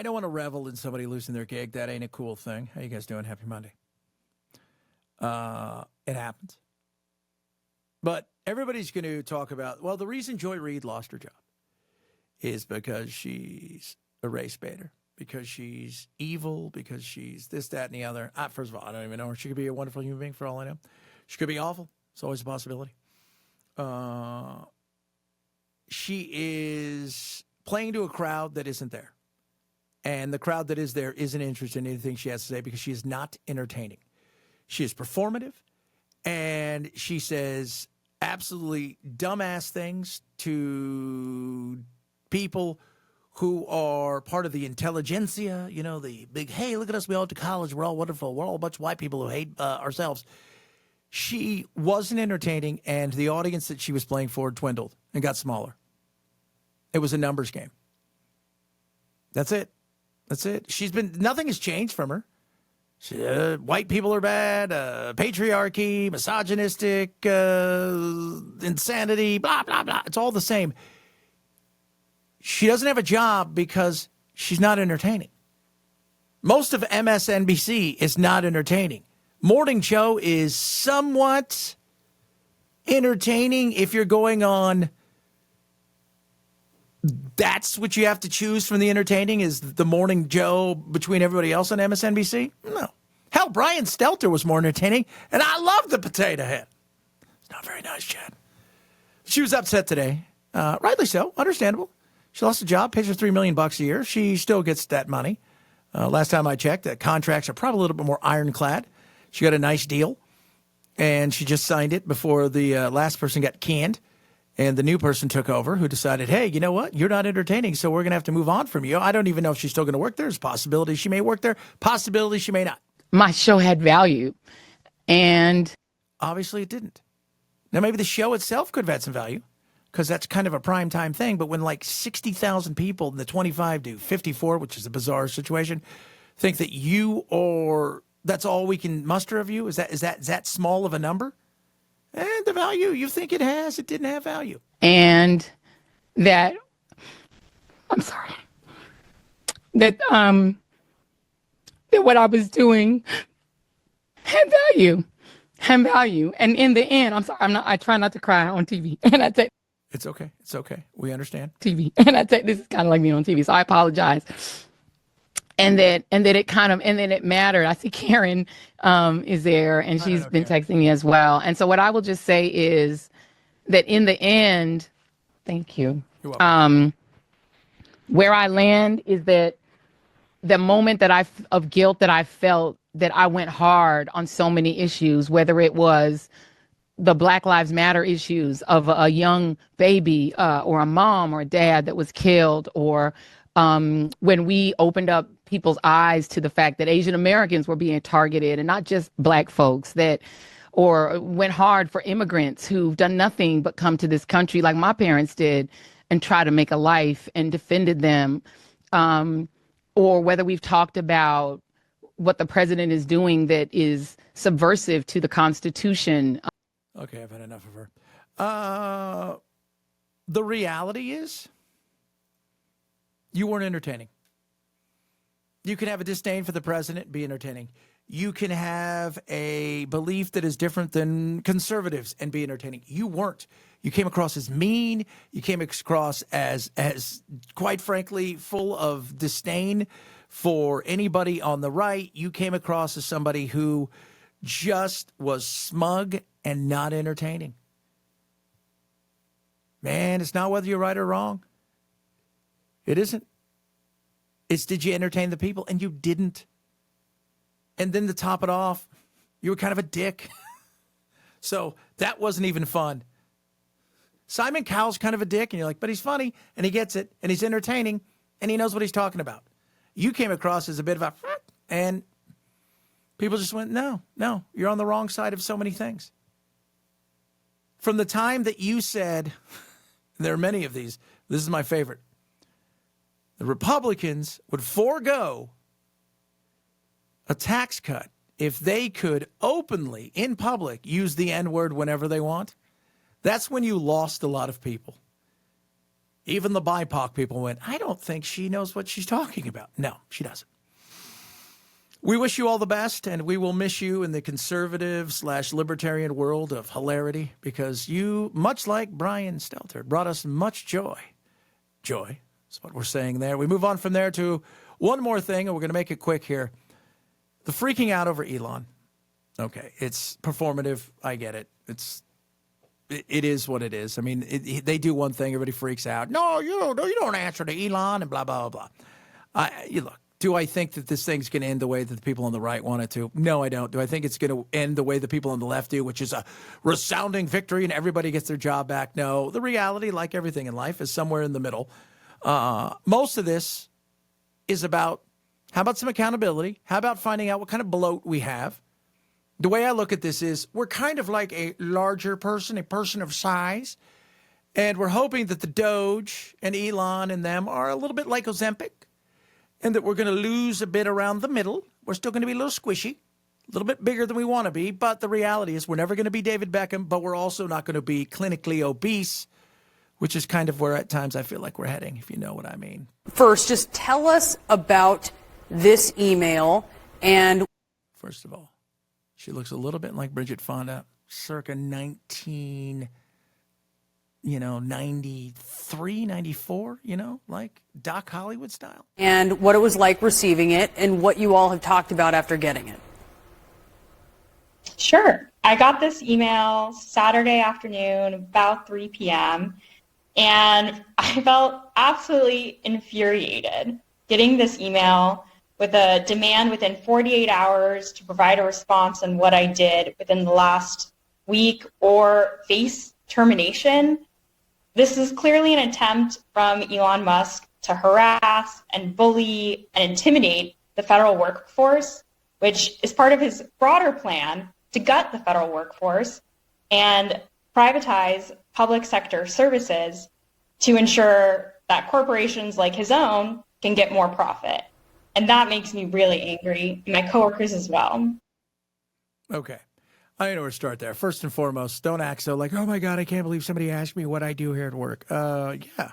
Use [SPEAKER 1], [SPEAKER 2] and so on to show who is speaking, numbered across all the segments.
[SPEAKER 1] I don't want to revel in somebody losing their gig. That ain't a cool thing. How you guys doing? Happy Monday. It happens. But everybody's going to talk about, well, the reason Joy Reid lost her job is because she's a race baiter, because she's evil, because she's this, that, and the other. First of all, I don't even know her. She could be a wonderful human being for all I know. She could be awful. It's always a possibility. She is playing to a crowd that isn't there. And the crowd that is there isn't interested in anything she has to say because she is not entertaining. She is performative, and she says absolutely dumbass things to people who are part of the intelligentsia, you know, the big, hey, look at us, we all went to college, we're all wonderful, we're all a bunch of white people who hate ourselves. She wasn't entertaining, and the audience that she was playing for dwindled and got smaller. It was a numbers game. That's it. That's it. Nothing has changed from her. White people are bad, patriarchy, misogynistic, insanity, blah, blah, blah. It's all the same. She doesn't have a job because she's not entertaining. Most of MSNBC is not entertaining. Morning show is somewhat entertaining if you're going on. That's what you have to choose from the entertaining is the morning Joe between everybody else on MSNBC? No. Hell, Brian Stelter was more entertaining, and I love the potato head. It's not very nice, Chad. She was upset today. Rightly so. Understandable. She lost a job, pays her $3 million a year. She still gets that money. Last time I checked, the contracts are probably a little bit more ironclad. She got a nice deal, and she just signed it before the last person got canned. And the new person took over who decided, hey, you know what? You're not entertaining, so we're going to have to move on from you. I don't even know if she's still going to work there. There's a possibility she may work there. Possibility she may not.
[SPEAKER 2] My show had value. And
[SPEAKER 1] obviously it didn't. Now, maybe the show itself could have had some value because that's kind of a prime time thing. But when like 60,000 people in the 25 to 54, which is a bizarre situation, think that you or that's all we can muster of you, is that small of a number? And the value you think it has, it didn't have value.
[SPEAKER 2] And that, I'm sorry, that what I was doing had value. And in the end, I'm sorry, I try not to cry on TV. And I say,
[SPEAKER 1] it's okay. It's okay. We understand.
[SPEAKER 2] TV. And I say, this is kind of like me on TV. So I apologize. And that it mattered. I see Karen is there, and she's been texting me as well. And so what I will just say is that in the end, thank you.
[SPEAKER 1] You're welcome.
[SPEAKER 2] Where I land is that the moment of guilt that I felt that I went hard on so many issues, whether it was the Black Lives Matter issues of a young baby or a mom or a dad that was killed, or when we opened up people's eyes to the fact that Asian Americans were being targeted and not just Black folks, or went hard for immigrants who've done nothing but come to this country like my parents did and try to make a life and defended them, or whether we've talked about what the president is doing that is subversive to the Constitution.
[SPEAKER 1] Okay, I've had enough of her. The reality is you weren't entertaining. You can have a disdain for the president and be entertaining. You can have a belief that is different than conservatives and be entertaining. You weren't. You came across as mean. You came across as quite frankly, full of disdain for anybody on the right. You came across as somebody who just was smug and not entertaining. Man, it's not whether you're right or wrong. It isn't. It's did you entertain the people? And you didn't. And then to top it off, you were kind of a dick. So that wasn't even fun. Simon Cowell's kind of a dick, and you're like, but he's funny, and he gets it, and he's entertaining, and he knows what he's talking about. You came across as a bit of a, and people just went, no, you're on the wrong side of so many things. From the time that you said, there are many of these, this is my favorite, the Republicans would forego a tax cut if they could openly, in public, use the N-word whenever they want. That's when you lost a lot of people. Even the BIPOC people went, I don't think she knows what she's talking about. No, she doesn't. We wish you all the best, and we will miss you in the conservative/libertarian world of hilarity because you, much like Brian Stelter, brought us much joy. Joy is what we're saying there. We move on from there to one more thing, and we're going to make it quick here. The freaking out over Elon. Okay, it's performative. I get it. It is what it is. I mean, they do one thing, everybody freaks out. No, you don't answer to Elon and blah, blah, blah, blah. Look. Do I think that this thing's going to end the way that the people on the right want it to? No, I don't. Do I think it's going to end the way the people on the left do, which is a resounding victory and everybody gets their job back? No. The reality, like everything in life, is somewhere in the middle. Most of this is about, how about some accountability? How about finding out what kind of bloat we have? The way I look at this is we're kind of like a larger person, a person of size, and we're hoping that the Doge and Elon and them are a little bit like Ozempic, and that we're going to lose a bit around the middle. We're still going to be a little squishy, a little bit bigger than we want to be. But the reality is we're never going to be David Beckham, but we're also not going to be clinically obese, which is kind of where at times I feel like we're heading, if you know what I mean.
[SPEAKER 3] First, just tell us about this email. And
[SPEAKER 1] first of all, she looks a little bit like Bridget Fonda, circa 93, 94, like Doc Hollywood style.
[SPEAKER 3] And what it was like receiving it and what you all have talked about after getting it.
[SPEAKER 4] Sure. I got this email Saturday afternoon, about 3 p.m., and I felt absolutely infuriated getting this email with a demand within 48 hours to provide a response on what I did within the last week or face termination. This is clearly an attempt from Elon Musk to harass and bully and intimidate the federal workforce, which is part of his broader plan to gut the federal workforce and privatize public sector services to ensure that corporations like his own can get more profit. And that makes me really angry, and my coworkers as well.
[SPEAKER 1] Okay. I know where to start there. First and foremost, don't act so like, oh my God, I can't believe somebody asked me what I do here at work. Yeah,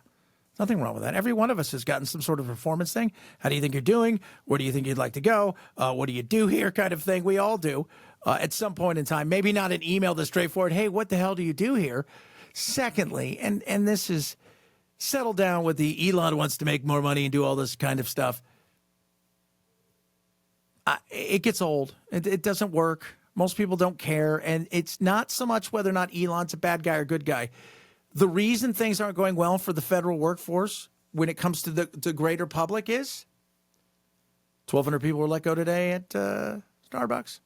[SPEAKER 1] nothing wrong with that. Every one of us has gotten some sort of performance thing. How do you think you're doing? Where do you think you'd like to go? What do you do here kind of thing? We all do at some point in time. Maybe not an email that's straightforward, hey, what the hell do you do here? Secondly, and this is settle down with the Elon wants to make more money and do all this kind of stuff. It gets old. It doesn't work. Most people don't care. And it's not so much whether or not Elon's a bad guy or good guy. The reason things aren't going well for the federal workforce when it comes to the greater public is 1,200 people were let go today at Starbucks.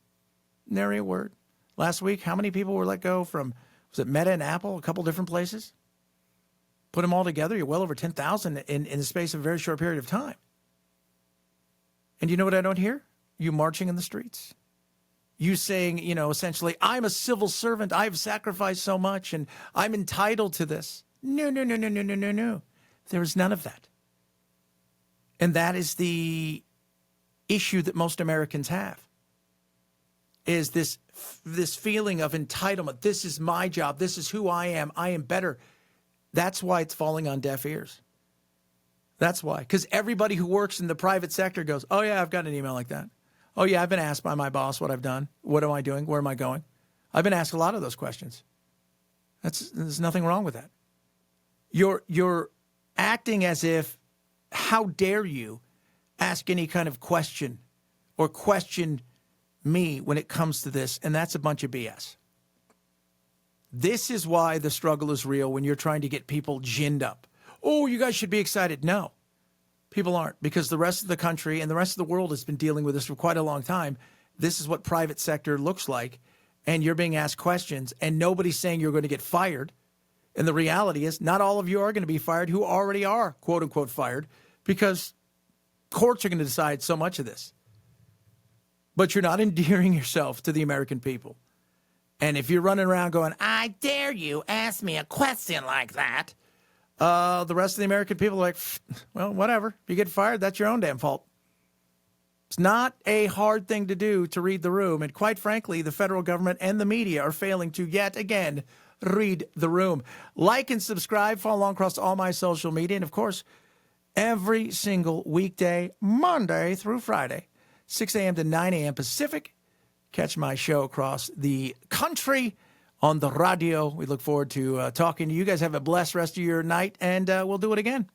[SPEAKER 1] Nary a word. Last week, how many people were let go from, was it Meta and Apple, a couple different places? Put them all together, you're well over 10,000 in the space of a very short period of time. And you know what I don't hear? You marching in the streets. You saying, essentially, I'm a civil servant. I've sacrificed so much and I'm entitled to this. No. There is none of that. And that is the issue that most Americans have, is this feeling of entitlement. This is my job. This is who I am. I am better. That's why it's falling on deaf ears. That's why. Because everybody who works in the private sector goes, oh, yeah, I've got an email like that. Oh, yeah, I've been asked by my boss what I've done. What am I doing? Where am I going? I've been asked a lot of those questions. There's nothing wrong with that. You're acting as if, how dare you ask any kind of question or question me when it comes to this, and that's a bunch of BS. This is why the struggle is real when you're trying to get people ginned up. Oh, you guys should be excited. No. People aren't, because the rest of the country and the rest of the world has been dealing with this for quite a long time. This is what private sector looks like, and you're being asked questions, and nobody's saying you're going to get fired. And the reality is not all of you are going to be fired who already are, quote unquote, fired, because courts are going to decide so much of this. But you're not endearing yourself to the American people. And if you're running around going, I dare you ask me a question like that, the rest of the American people are like, well, whatever. If you get fired, that's your own damn fault. It's not a hard thing to do to read the room. And quite frankly, the federal government and the media are failing to yet again read the room. Like and subscribe. Follow along across all my social media. And, of course, every single weekday, Monday through Friday, 6 a.m. to 9 a.m. Pacific. Catch my show across the country on the radio. We look forward to talking to you guys. Have a blessed rest of your night, and we'll do it again.